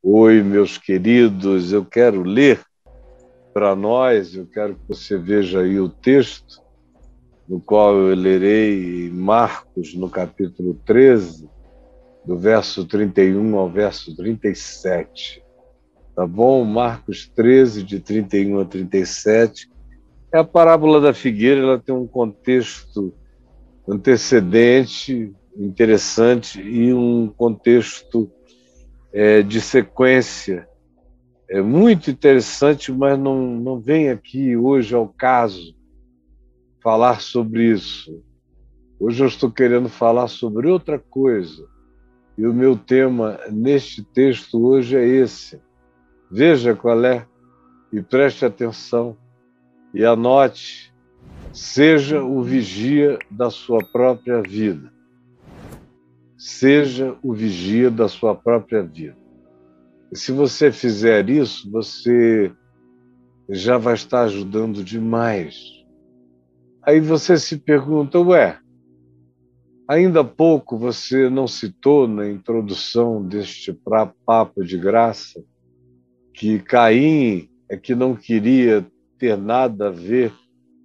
Oi, meus queridos, eu quero ler para nós, eu quero que você veja aí o texto, no qual eu lerei Marcos, no capítulo 13, do verso 31 ao verso 37. Tá bom? Marcos 13, de 31 a 37. É a parábola da figueira, ela tem um contexto antecedente, interessante, e um contexto de sequência. É muito interessante, mas não vem aqui hoje ao caso falar sobre isso. Hoje eu estou querendo falar sobre outra coisa. E o meu tema neste texto hoje é esse. Veja qual é e preste atenção e anote. Seja o vigia da sua própria vida. Seja o vigia da sua própria vida. E se você fizer isso, você já vai estar ajudando demais. Aí você se pergunta, ainda há pouco você não citou na introdução deste papo de graça que Caim é que não queria ter nada a ver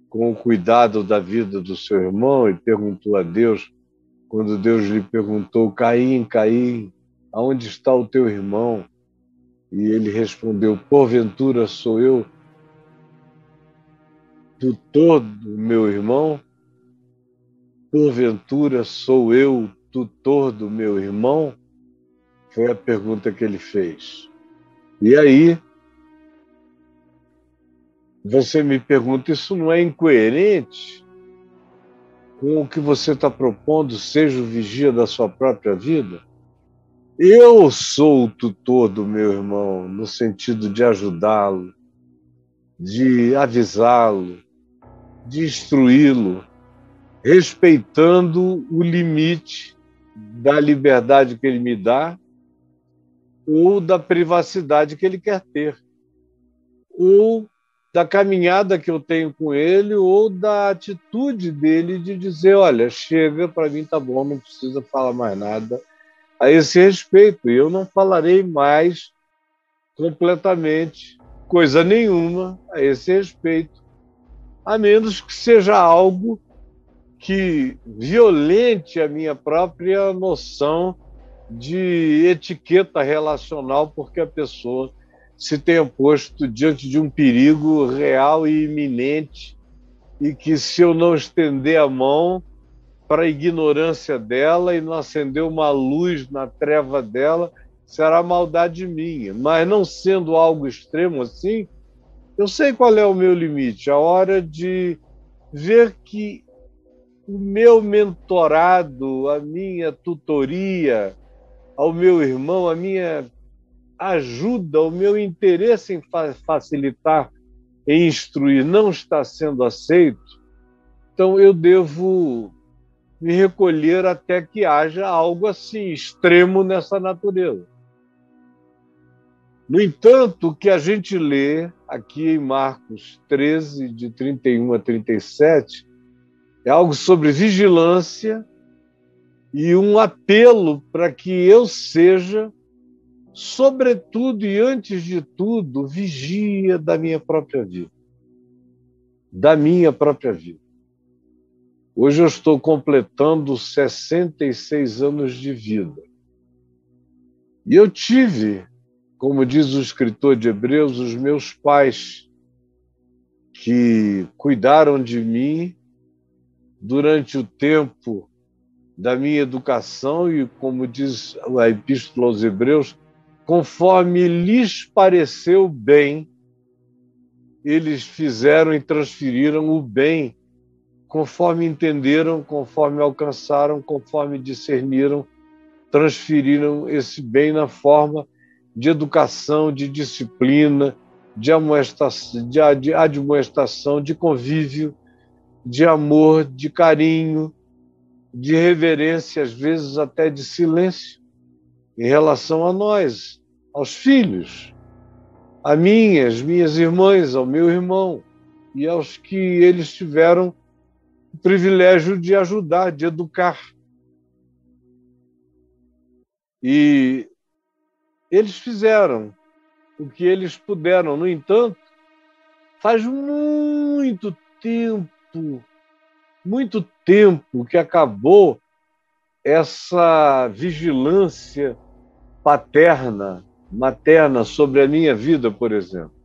com o cuidado da vida do seu irmão e perguntou a Deus, quando Deus lhe perguntou, Caim, Caim, aonde está o teu irmão? E ele respondeu, porventura sou eu tutor do meu irmão? Porventura sou eu tutor do meu irmão? Foi a pergunta que ele fez. E aí, você me pergunta, isso não é incoerente com o que você está propondo, seja o vigia da sua própria vida? Eu sou o tutor do meu irmão, no sentido de ajudá-lo, de avisá-lo, de instruí-lo, respeitando o limite da liberdade que ele me dá ou da privacidade que ele quer ter, ou da caminhada que eu tenho com ele, ou da atitude dele de dizer, olha, chega, para mim tá bom, não precisa falar mais nada a esse respeito, e eu não falarei mais completamente coisa nenhuma a esse respeito, a menos que seja algo que violente a minha própria noção de etiqueta relacional, porque a pessoa se tenha posto diante de um perigo real e iminente e que, se eu não estender a mão para a ignorância dela e não acender uma luz na treva dela, será maldade minha. Mas não sendo algo extremo assim, eu sei qual é o meu limite. A hora de ver que o meu mentorado, a minha tutoria ao meu irmão, a minha ajuda, o meu interesse em facilitar, em instruir, não está sendo aceito, então eu devo me recolher até que haja algo assim, extremo nessa natureza. No entanto, o que a gente lê aqui em Marcos 13, de 31 a 37, é algo sobre vigilância e um apelo para que eu seja, sobretudo e antes de tudo, vigia da minha própria vida. Da minha própria vida. Hoje eu estou completando 66 anos de vida. E eu tive, como diz o escritor de Hebreus, os meus pais que cuidaram de mim durante o tempo da minha educação e, como diz a Epístola aos Hebreus, conforme lhes pareceu bem, eles fizeram e transferiram o bem, conforme entenderam, conforme alcançaram, conforme discerniram, transferiram esse bem na forma de educação, de disciplina, de admoestação, de convívio, de amor, de carinho, de reverência, às vezes até de silêncio, em relação a nós, aos filhos, a mim, às minhas irmãs, ao meu irmão, e aos que eles tiveram o privilégio de ajudar, de educar. E eles fizeram o que eles puderam. No entanto, faz muito tempo que acabou essa vigilância paterna, materna sobre a minha vida, por exemplo.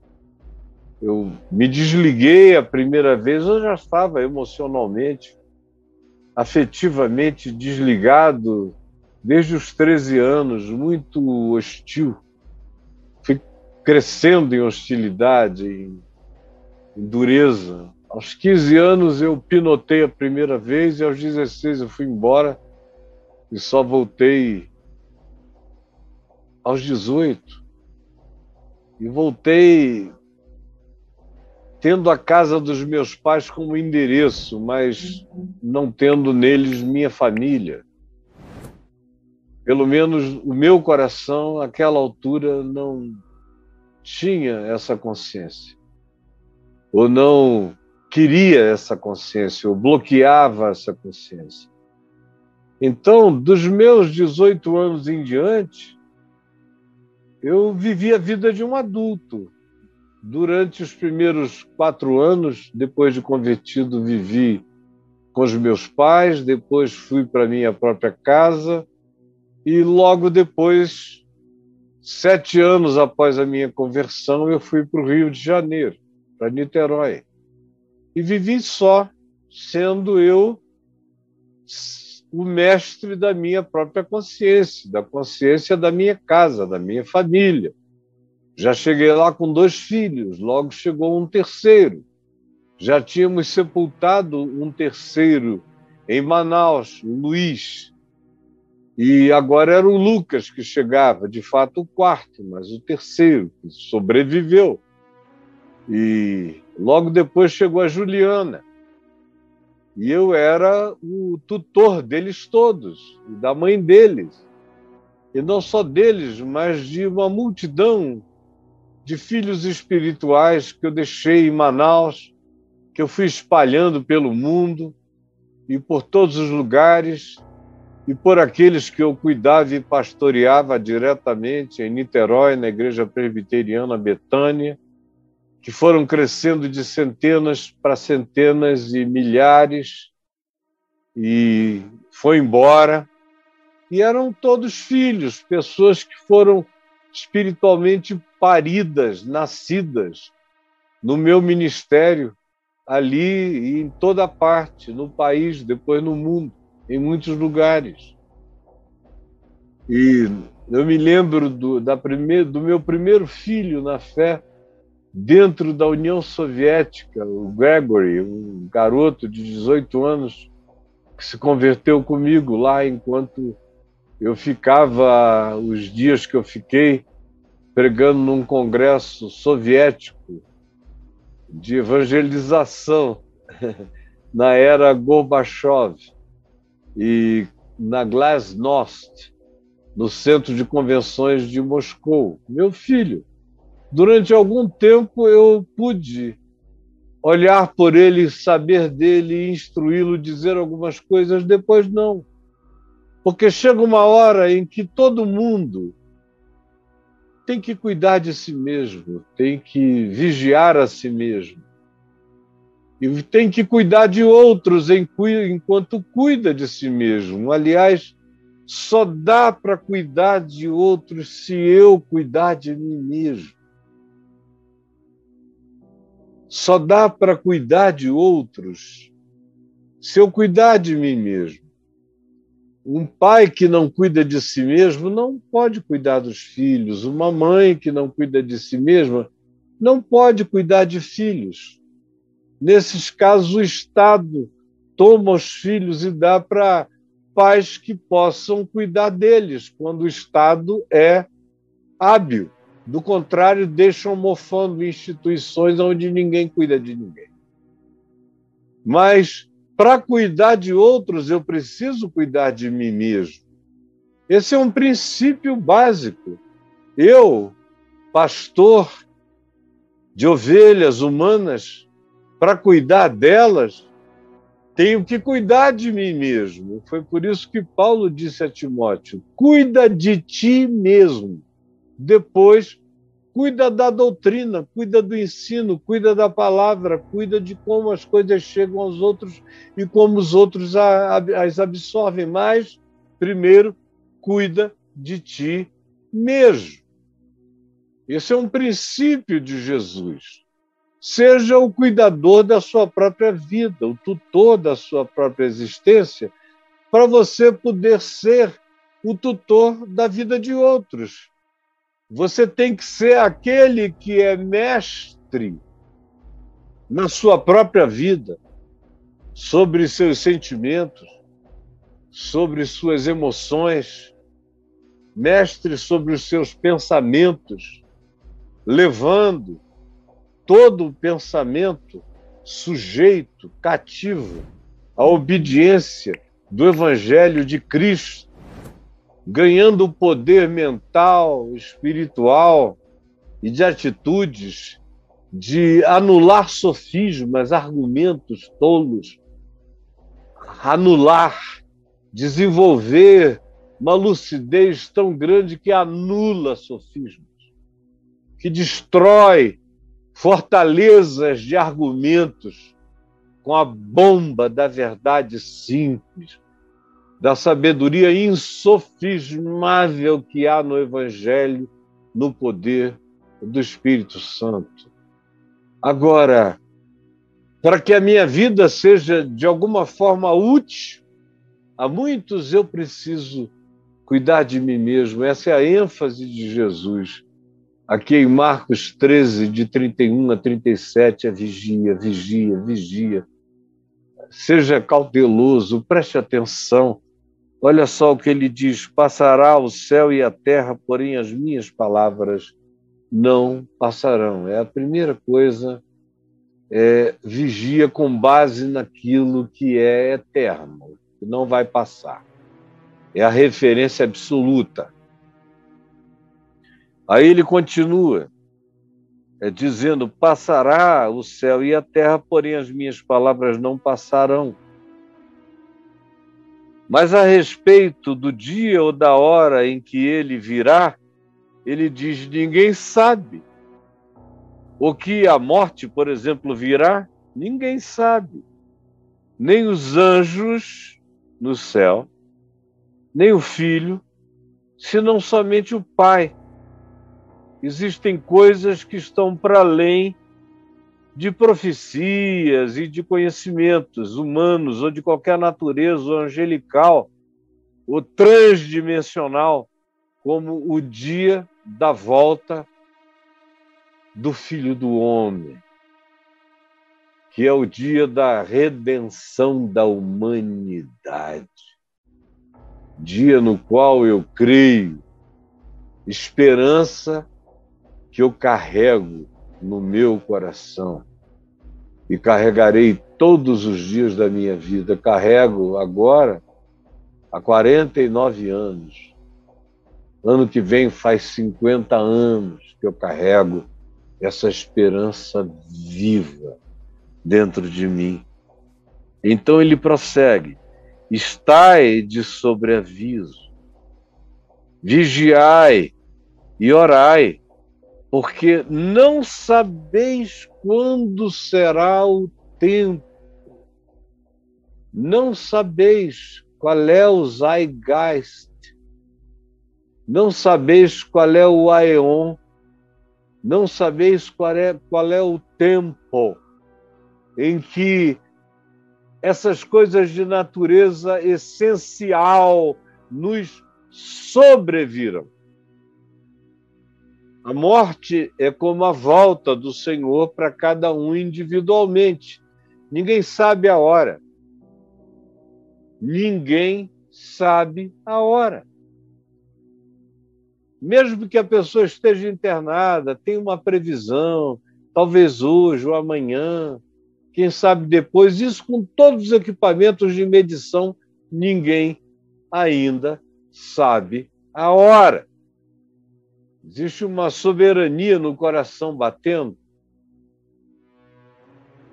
Eu me desliguei a primeira vez, eu já estava emocionalmente, afetivamente desligado desde os 13 anos, muito hostil. Fui crescendo em hostilidade, em dureza. Aos 15 anos eu pinotei a primeira vez e aos 16 eu fui embora e só voltei aos 18. E voltei tendo a casa dos meus pais como endereço, mas não tendo neles minha família. Pelo menos o meu coração, naquela altura, não tinha essa consciência. Ou não queria essa consciência, ou bloqueava essa consciência. Então, dos meus 18 anos em diante, eu vivi a vida de um adulto. Durante os primeiros 4 anos, depois de convertido, vivi com os meus pais, depois fui para minha própria casa e logo depois, 7 anos após a minha conversão, eu fui para o Rio de Janeiro, para Niterói. E vivi só, sendo eu o mestre da minha própria consciência, da consciência da minha casa, da minha família. Já cheguei lá com 2 filhos, logo chegou um terceiro. Já tínhamos sepultado um terceiro em Manaus, o Luiz. E agora era o Lucas que chegava, de fato o quarto, mas o terceiro, que sobreviveu. E logo depois chegou a Juliana. E eu era o tutor deles todos, e da mãe deles. E não só deles, mas de uma multidão de filhos espirituais que eu deixei em Manaus, que eu fui espalhando pelo mundo e por todos os lugares, e por aqueles que eu cuidava e pastoreava diretamente em Niterói, na Igreja Presbiteriana Betânia, que foram crescendo de centenas para centenas e milhares, e foi embora. E eram todos filhos, pessoas que foram espiritualmente paridas, nascidas no meu ministério, ali e em toda parte, no país, depois no mundo, em muitos lugares. E eu me lembro do meu primeiro filho na fé, dentro da União Soviética, o Gregory, um garoto de 18 anos, que se converteu comigo lá enquanto eu ficava, os dias que eu fiquei, pregando num congresso soviético de evangelização na era Gorbachev e na Glasnost, no Centro de Convenções de Moscou. Meu filho, durante algum tempo eu pude olhar por ele, saber dele, instruí-lo, dizer algumas coisas, depois não. Porque chega uma hora em que todo mundo tem que cuidar de si mesmo, tem que vigiar a si mesmo. E tem que cuidar de outros enquanto cuida de si mesmo. Aliás, só dá para cuidar de outros se eu cuidar de mim mesmo. Só dá para cuidar de outros se eu cuidar de mim mesmo. Um pai que não cuida de si mesmo não pode cuidar dos filhos. Uma mãe que não cuida de si mesma não pode cuidar de filhos. Nesses casos, o Estado toma os filhos e dá para pais que possam cuidar deles, quando o Estado é hábil. Do contrário, deixam mofando instituições onde ninguém cuida de ninguém. Mas, para cuidar de outros, eu preciso cuidar de mim mesmo. Esse é um princípio básico. Eu, pastor de ovelhas humanas, para cuidar delas, tenho que cuidar de mim mesmo. Foi por isso que Paulo disse a Timóteo: cuida de ti mesmo. Depois, cuida da doutrina, cuida do ensino, cuida da palavra, cuida de como as coisas chegam aos outros e como os outros as absorvem. Mas, primeiro, cuida de ti mesmo. Esse é um princípio de Jesus. Seja o cuidador da sua própria vida, o tutor da sua própria existência, para você poder ser o tutor da vida de outros. Você tem que ser aquele que é mestre na sua própria vida, sobre seus sentimentos, sobre suas emoções, mestre sobre os seus pensamentos, levando todo o pensamento sujeito, cativo, à obediência do Evangelho de Cristo, ganhando poder mental, espiritual e de atitudes de anular sofismas, argumentos tolos, anular, desenvolver uma lucidez tão grande que anula sofismas, que destrói fortalezas de argumentos com a bomba da verdade simples, da sabedoria insofismável que há no Evangelho, no poder do Espírito Santo. Agora, para que a minha vida seja de alguma forma útil a muitos, eu preciso cuidar de mim mesmo. Essa é a ênfase de Jesus. Aqui em Marcos 13, de 31 a 37, é vigia, vigia, vigia. Seja cauteloso, preste atenção. Olha só o que ele diz: passará o céu e a terra, porém as minhas palavras não passarão. É a primeira coisa, vigia com base naquilo que é eterno, que não vai passar. É a referência absoluta. Aí ele continua, dizendo: passará o céu e a terra, porém as minhas palavras não passarão. Mas a respeito do dia ou da hora em que ele virá, ele diz: ninguém sabe. O que a morte, por exemplo, virá, ninguém sabe. Nem os anjos no céu, nem o Filho, senão somente o Pai. Existem coisas que estão para além de profecias e de conhecimentos humanos ou de qualquer natureza, ou angelical, ou transdimensional, como o dia da volta do Filho do Homem, que é o dia da redenção da humanidade, dia no qual eu creio, esperança que eu carrego no meu coração e carregarei todos os dias da minha vida. Carrego agora há 49 anos. Ano que vem faz 50 anos que eu carrego essa esperança viva dentro de mim. Então ele prossegue: estai de sobreaviso, vigiai e orai, porque não sabeis quando será o tempo. Não sabeis qual é o Zeitgeist. Não sabeis qual é o Aeon. Não sabeis qual é o tempo em que essas coisas de natureza essencial nos sobreviram. A morte é como a volta do Senhor para cada um individualmente. Ninguém sabe a hora. Ninguém sabe a hora. Mesmo que a pessoa esteja internada, tem uma previsão, talvez hoje ou amanhã, quem sabe depois, isso com todos os equipamentos de medição, ninguém ainda sabe a hora. Existe uma soberania no coração batendo,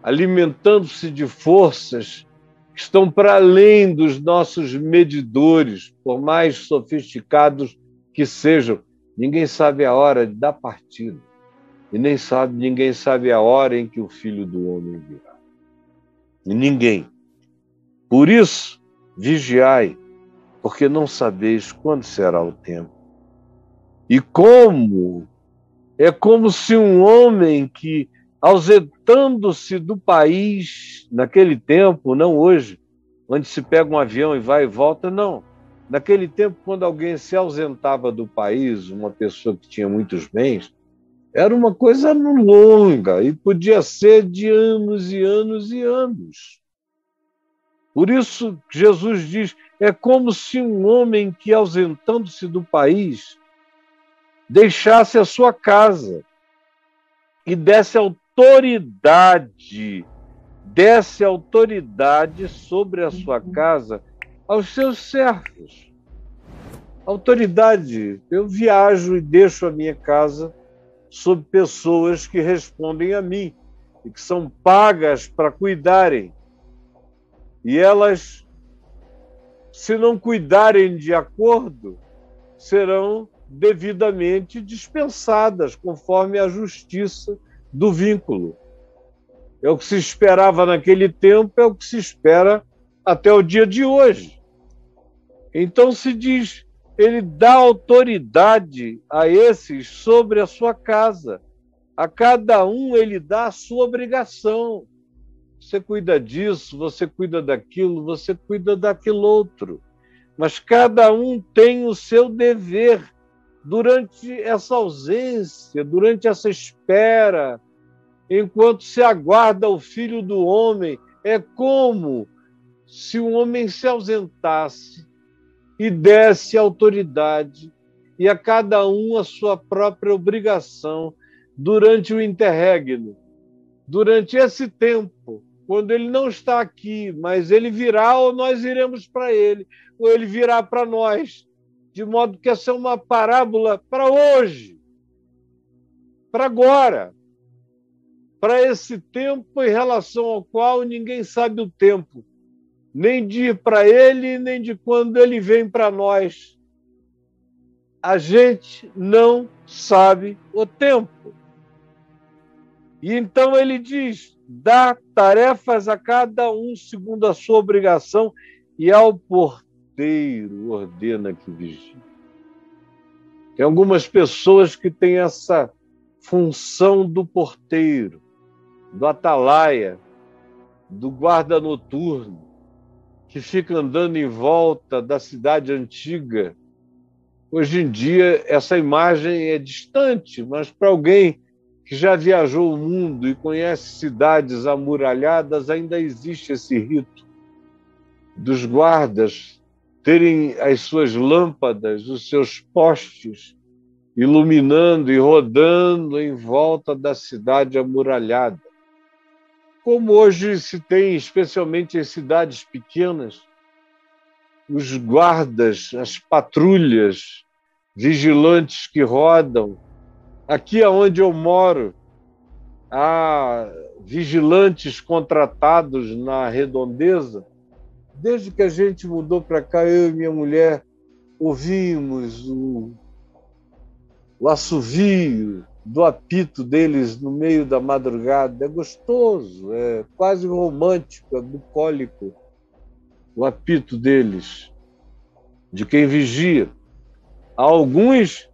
alimentando-se de forças que estão para além dos nossos medidores, por mais sofisticados que sejam. ninguém sabe a hora da partida, e ninguém sabe a hora em que o Filho do Homem virá. E ninguém. Por isso, vigiai, porque não sabeis quando será o tempo. E como? É como se um homem que, ausentando-se do país, naquele tempo, não hoje, onde se pega um avião e vai e volta, não. Naquele tempo, quando alguém se ausentava do país, uma pessoa que tinha muitos bens, era uma coisa longa e podia ser de anos e anos e anos. Por isso, Jesus diz, é como se um homem que, ausentando-se do país, deixasse a sua casa e desse autoridade sobre a sua casa aos seus servos. Autoridade. Eu viajo e deixo a minha casa sob pessoas que respondem a mim e que são pagas para cuidarem. E elas, se não cuidarem de acordo, serão devidamente dispensadas, conforme a justiça do vínculo. É o que se esperava naquele tempo, é o que se espera até o dia de hoje. Então se diz, ele dá autoridade a esses sobre a sua casa. A cada um ele dá a sua obrigação. Você cuida disso, você cuida daquilo, você cuida daquilo outro. Mas cada um tem o seu dever durante essa ausência, durante essa espera, enquanto se aguarda o Filho do Homem. É como se um homem se ausentasse e desse autoridade, e a cada um a sua própria obrigação durante o interregno, durante esse tempo, quando ele não está aqui, mas ele virá ou nós iremos para ele, ou ele virá para nós, de modo que essa é uma parábola para hoje, para agora, para esse tempo em relação ao qual ninguém sabe o tempo, nem de ir para ele, nem de quando ele vem para nós. A gente não sabe o tempo. E então ele diz, dá tarefas a cada um segundo a sua obrigação, e ao porteiro ordena que vigie. Tem algumas pessoas que têm essa função do porteiro, do atalaia, do guarda noturno, que fica andando em volta da cidade antiga. Hoje em dia, essa imagem é distante, mas para alguém que já viajou o mundo e conhece cidades amuralhadas, ainda existe esse rito dos guardas terem as suas lâmpadas, os seus postes, iluminando e rodando em volta da cidade amuralhada. Como hoje se tem, especialmente em cidades pequenas, os guardas, as patrulhas, vigilantes que rodam. Aqui onde eu moro, há vigilantes contratados na Redondeza. Desde que a gente mudou para cá, eu e minha mulher ouvimos o assovio do apito deles no meio da madrugada. É gostoso, é quase romântico, é bucólico o apito deles, de quem vigia. A alguns,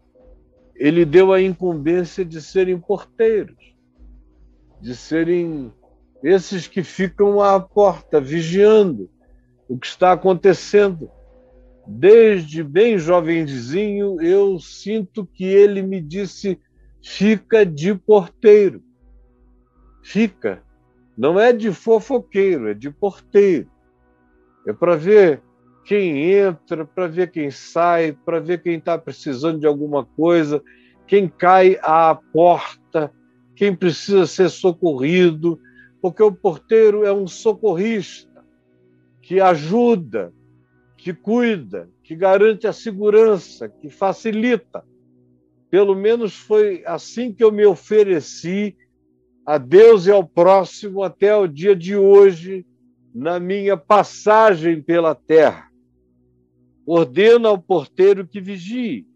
ele deu a incumbência de serem porteiros, de serem esses que ficam à porta, vigiando o que está acontecendo. Desde bem jovenzinho, eu sinto que ele me disse, fica de porteiro. Fica. Não é de fofoqueiro, é de porteiro. É para ver quem entra, para ver quem sai, para ver quem está precisando de alguma coisa, quem cai à porta, quem precisa ser socorrido, porque o porteiro é um socorrista que ajuda, que cuida, que garante a segurança, que facilita. Pelo menos foi assim que eu me ofereci a Deus e ao próximo até o dia de hoje, na minha passagem pela terra. Ordena ao porteiro que vigie.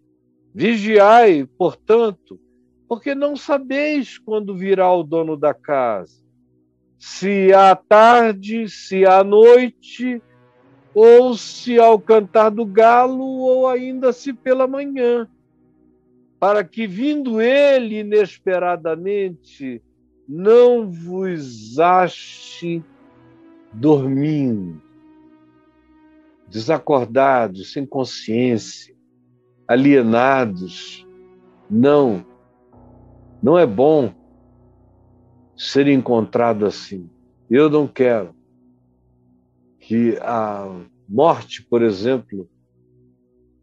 Vigiai, portanto, porque não sabeis quando virá o dono da casa, se à tarde, se à noite, ou se ao cantar do galo, ou ainda se pela manhã, para que, vindo ele inesperadamente, não vos ache dormindo, desacordados, sem consciência, alienados. Não, não é bom ser encontrado assim. Eu não quero que a morte, por exemplo,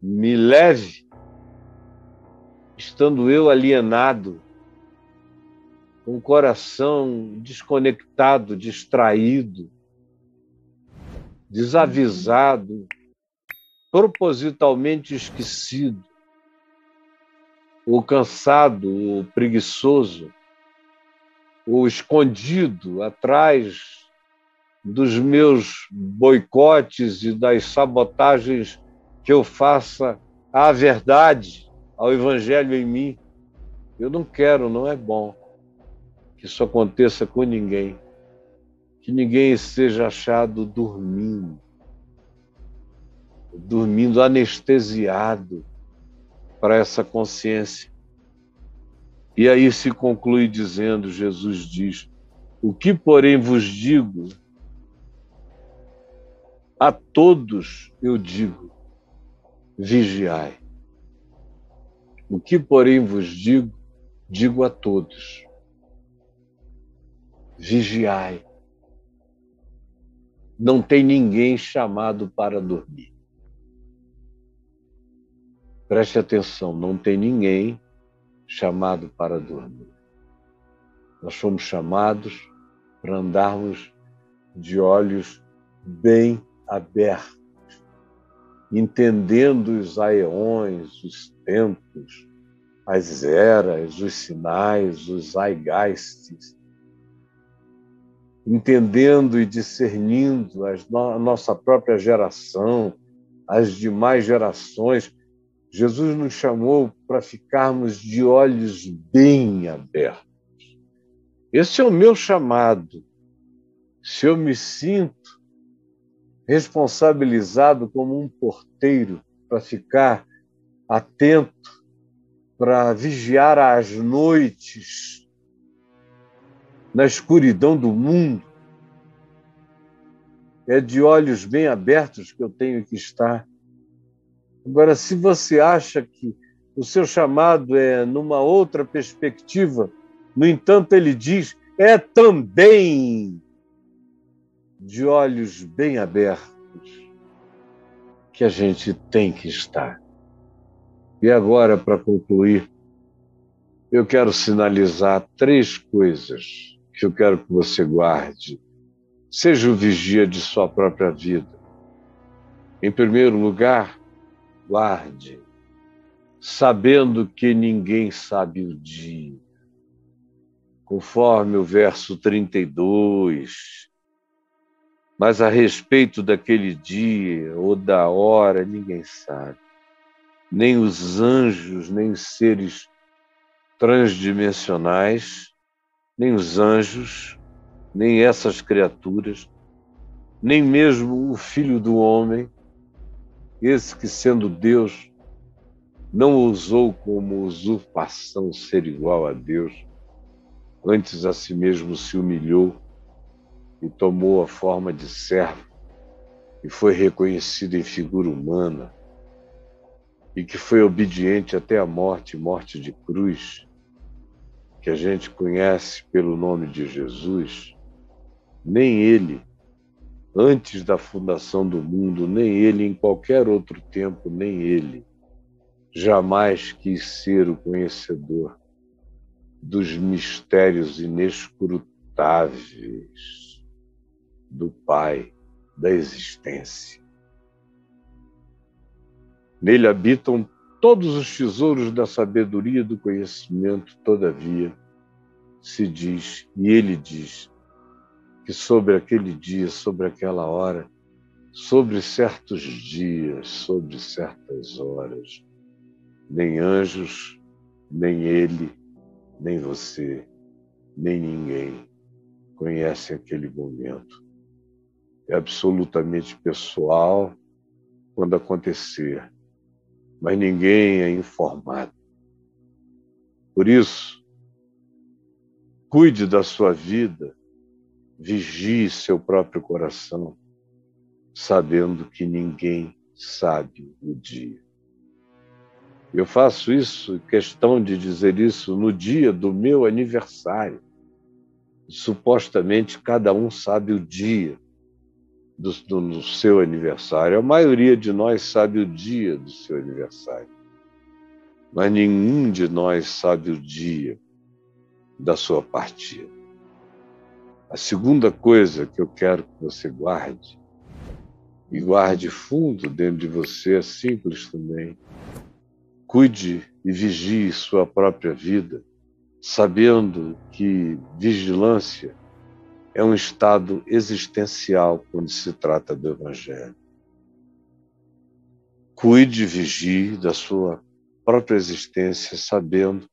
me leve, estando eu alienado, com o coração desconectado, distraído, desavisado, propositalmente esquecido, ou cansado, ou preguiçoso, ou escondido atrás dos meus boicotes e das sabotagens que eu faça à verdade, ao Evangelho em mim. Eu não quero, não é bom que isso aconteça com ninguém, que ninguém seja achado dormindo anestesiado para essa consciência. E aí se conclui dizendo, Jesus diz, o que, porém, vos digo, a todos eu digo, vigiai. O que, porém, vos digo, digo a todos, vigiai. Não tem ninguém chamado para dormir. Preste atenção, não tem ninguém chamado para dormir. Nós fomos chamados para andarmos de olhos bem abertos, entendendo os aeões, os tempos, as eras, os sinais, os zeitgeists, entendendo e discernindo a nossa própria geração, as demais gerações. Jesus nos chamou para ficarmos de olhos bem abertos. Esse é o meu chamado. Se eu me sinto responsabilizado como um porteiro para ficar atento, para vigiar as noites na escuridão do mundo, é de olhos bem abertos que eu tenho que estar. Agora, se você acha que o seu chamado é numa outra perspectiva, no entanto, ele diz, é também de olhos bem abertos que a gente tem que estar. E agora, para concluir, eu quero sinalizar 3 coisas que eu quero que você guarde. Seja o vigia de sua própria vida. Em primeiro lugar, guarde, sabendo que ninguém sabe o dia. Conforme o verso 32, mas a respeito daquele dia ou da hora, ninguém sabe. Nem os anjos, nem os seres transdimensionais, nem os anjos, nem essas criaturas, nem mesmo o Filho do Homem, esse que, sendo Deus, não ousou como usurpação ser igual a Deus, antes a si mesmo se humilhou e tomou a forma de servo e foi reconhecido em figura humana e que foi obediente até a morte, morte de cruz, que a gente conhece pelo nome de Jesus. Nem ele, antes da fundação do mundo, nem ele em qualquer outro tempo, nem ele jamais quis ser o conhecedor dos mistérios inescrutáveis do Pai, da existência. Nele habitam todos os tesouros da sabedoria e do conhecimento, todavia, se diz, e ele diz, que sobre aquele dia, sobre aquela hora, sobre certos dias, sobre certas horas, nem anjos, nem ele, nem você, nem ninguém conhecem aquele momento. É absolutamente pessoal quando acontecer, mas ninguém é informado. Por isso, cuide da sua vida, vigie seu próprio coração, sabendo que ninguém sabe o dia. Eu faço isso, questão de dizer isso, no dia do meu aniversário. Supostamente cada um sabe o dia do seu aniversário. A maioria de nós sabe o dia do seu aniversário, mas nenhum de nós sabe o dia da sua partida. A segunda coisa que eu quero que você guarde, e guarde fundo dentro de você, é simples também. Cuide e vigie sua própria vida, sabendo que vigilância é um estado existencial quando se trata do Evangelho. Cuide e vigie da sua própria existência, sabendo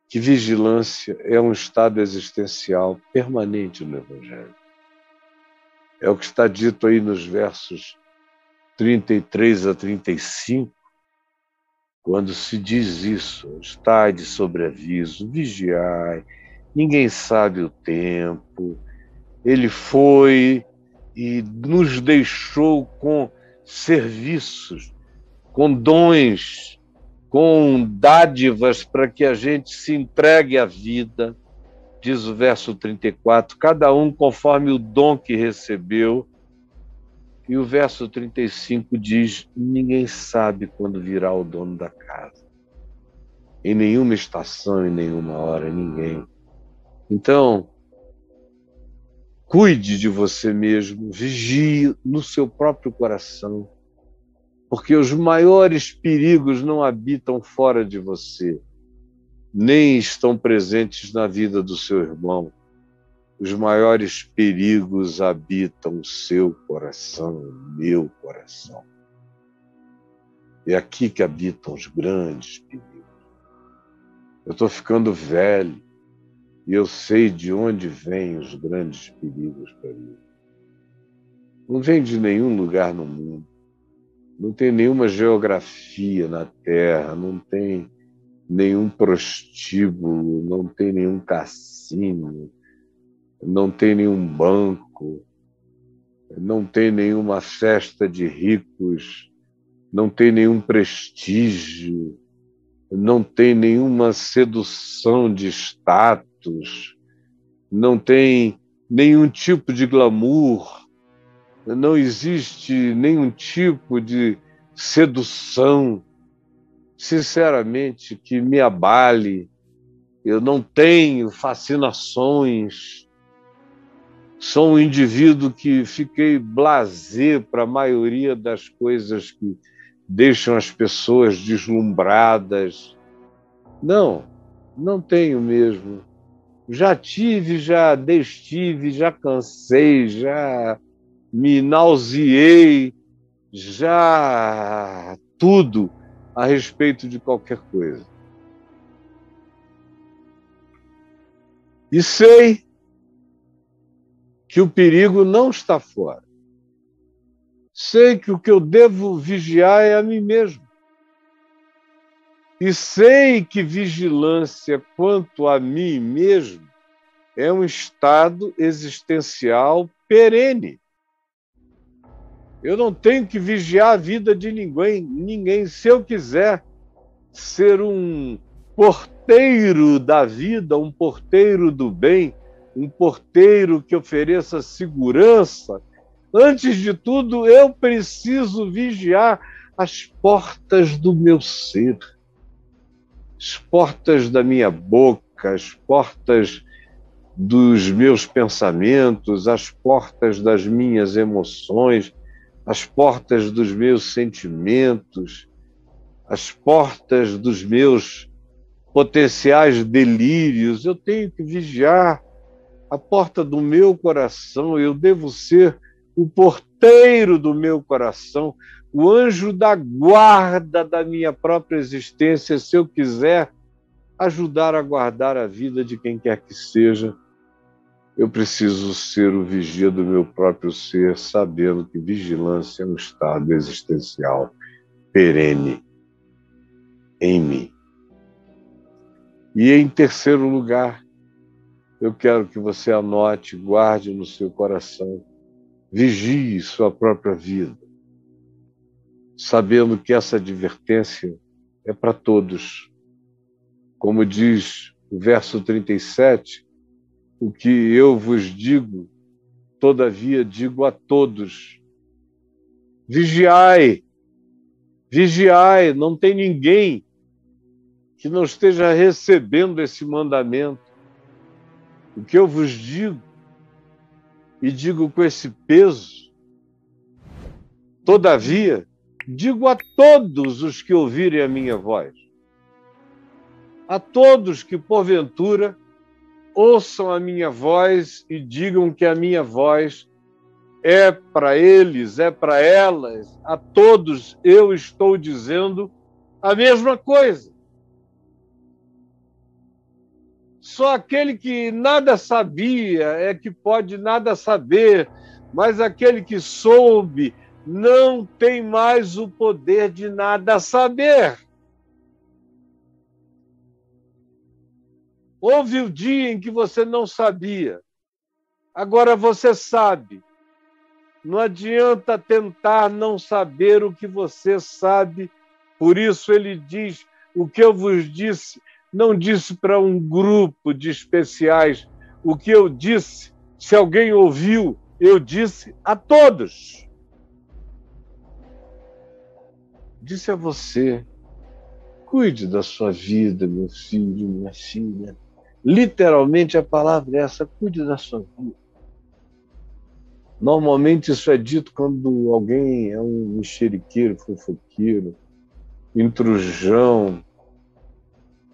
que vigilância é um estado existencial permanente no Evangelho. É o que está dito aí nos versos 33 a 35, quando se diz isso: estai de sobreaviso, vigiai, ninguém sabe o tempo. Ele foi e nos deixou com serviços, com dons, com dádivas para que a gente se entregue à vida, diz o verso 34, cada um conforme o dom que recebeu. E o verso 35 diz: ninguém sabe quando virá o dono da casa. Em nenhuma estação, em nenhuma hora, ninguém. Então, cuide de você mesmo, vigie no seu próprio coração, porque os maiores perigos não habitam fora de você, nem estão presentes na vida do seu irmão. Os maiores perigos habitam o seu coração, o meu coração. É aqui que habitam os grandes perigos. Eu estou ficando velho e eu sei de onde vêm os grandes perigos para mim. Não vem de nenhum lugar no mundo. Não tem nenhuma geografia na Terra, não tem nenhum prostíbulo, não tem nenhum cassino, não tem nenhum banco, não tem nenhuma festa de ricos, não tem nenhum prestígio, não tem nenhuma sedução de status, não tem nenhum tipo de glamour, não existe nenhum tipo de sedução, sinceramente, que me abale. Eu não tenho fascinações. Sou um indivíduo que fiquei blasé para a maioria das coisas que deixam as pessoas deslumbradas. Não tenho mesmo. Já tive, já destive, já cansei, já me nauseei, já tudo a respeito de qualquer coisa. E sei que o perigo não está fora. Sei que o que eu devo vigiar é a mim mesmo. E sei que vigilância quanto a mim mesmo é um estado existencial perene. Eu não tenho que vigiar a vida de ninguém. Se eu quiser ser um porteiro da vida, um porteiro do bem, um porteiro que ofereça segurança, antes de tudo, eu preciso vigiar as portas do meu ser, as portas da minha boca, as portas dos meus pensamentos, as portas das minhas emoções, as portas dos meus sentimentos, as portas dos meus potenciais delírios. Eu tenho que vigiar a porta do meu coração. Eu devo ser o porteiro do meu coração, o anjo da guarda da minha própria existência, se eu quiser ajudar a guardar a vida de quem quer que seja, eu preciso ser o vigia do meu próprio ser, sabendo que vigilância é um estado existencial perene em mim. E em terceiro lugar, eu quero que você anote, guarde no seu coração, vigie sua própria vida, sabendo que essa advertência é para todos. Como diz o verso 37, o que eu vos digo, todavia digo a todos: vigiai, vigiai, não tem ninguém que não esteja recebendo esse mandamento. O que eu vos digo, e digo com esse peso, todavia, digo a todos os que ouvirem a minha voz, a todos que, porventura, ouçam a minha voz e digam que a minha voz é para eles, é para elas, a todos eu estou dizendo a mesma coisa. Só aquele que nada sabia é que pode nada saber, mas aquele que soube não tem mais o poder de nada saber. Houve o dia em que você não sabia, agora você sabe. Não adianta tentar não saber o que você sabe, por isso ele diz: o que eu vos disse, não disse para um grupo de especiais, o que eu disse, se alguém ouviu, eu disse a todos. Disse a você: cuide da sua vida, meu filho, minha filha. Literalmente a palavra é essa: cuide da sua vida. Normalmente isso é dito quando alguém é um mexeriqueiro, fofoqueiro, intrusão,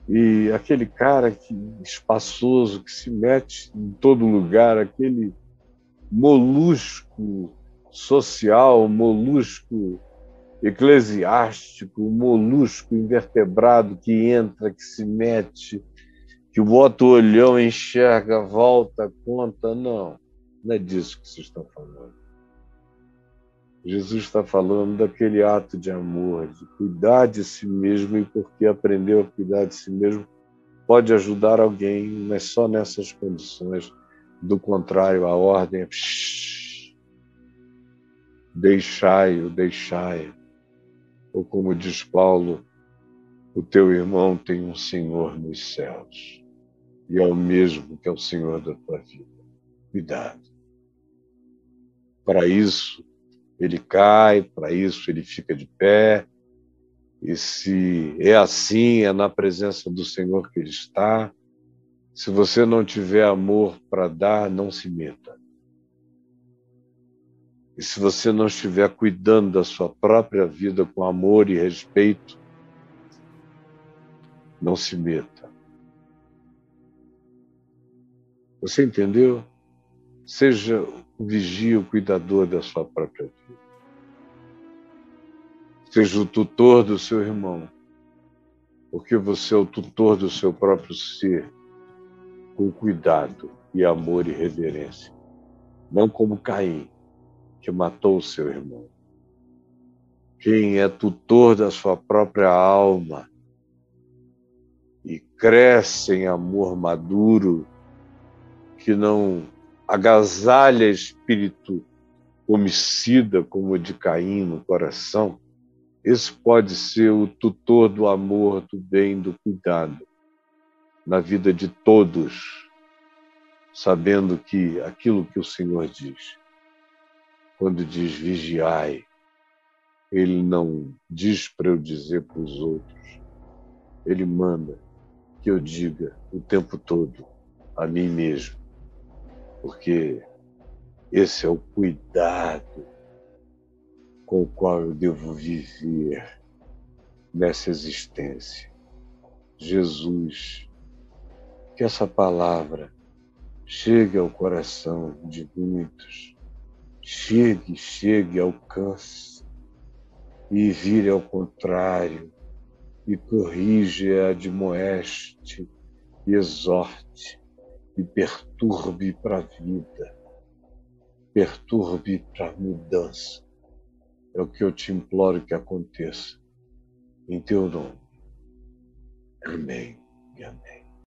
e aquele cara espaçoso, que se mete em todo lugar, aquele molusco social, molusco eclesiástico, molusco invertebrado que entra, que se mete, que bota o olhão, enxerga, volta, conta. Não, não é disso que se está falando. Jesus está falando daquele ato de amor, de cuidar de si mesmo, e porque aprendeu a cuidar de si mesmo, pode ajudar alguém, mas só nessas condições. Do contrário, a ordem é: deixai-o, deixai-o. Ou como diz Paulo, o teu irmão tem um Senhor nos céus, e é o mesmo que é o Senhor da tua vida. Cuidado. Para isso, ele cai, para isso ele fica de pé, e se é assim, é na presença do Senhor que ele está. Se você não tiver amor para dar, não se meta. E se você não estiver cuidando da sua própria vida com amor e respeito, não se meta. Você entendeu? Seja o vigia, o cuidador da sua própria vida. Seja o tutor do seu irmão, porque você é o tutor do seu próprio ser, com cuidado e amor e reverência. Não como Caim, que matou o seu irmão. Quem é tutor da sua própria alma e cresce em amor maduro, que não agasalha espírito homicida como o de Caim no coração, esse pode ser o tutor do amor, do bem, do cuidado na vida de todos, sabendo que aquilo que o Senhor diz, quando diz vigiai, ele não diz para eu dizer para os outros, ele manda que eu diga o tempo todo a mim mesmo, porque esse é o cuidado com o qual eu devo viver nessa existência. Jesus, que essa palavra chegue ao coração de muitos, chegue, alcance, e vire ao contrário, e corrige, admoeste, e exorte, e perturbe para a vida, perturbe para a mudança. É o que eu te imploro que aconteça. Em teu nome. Amém e amém.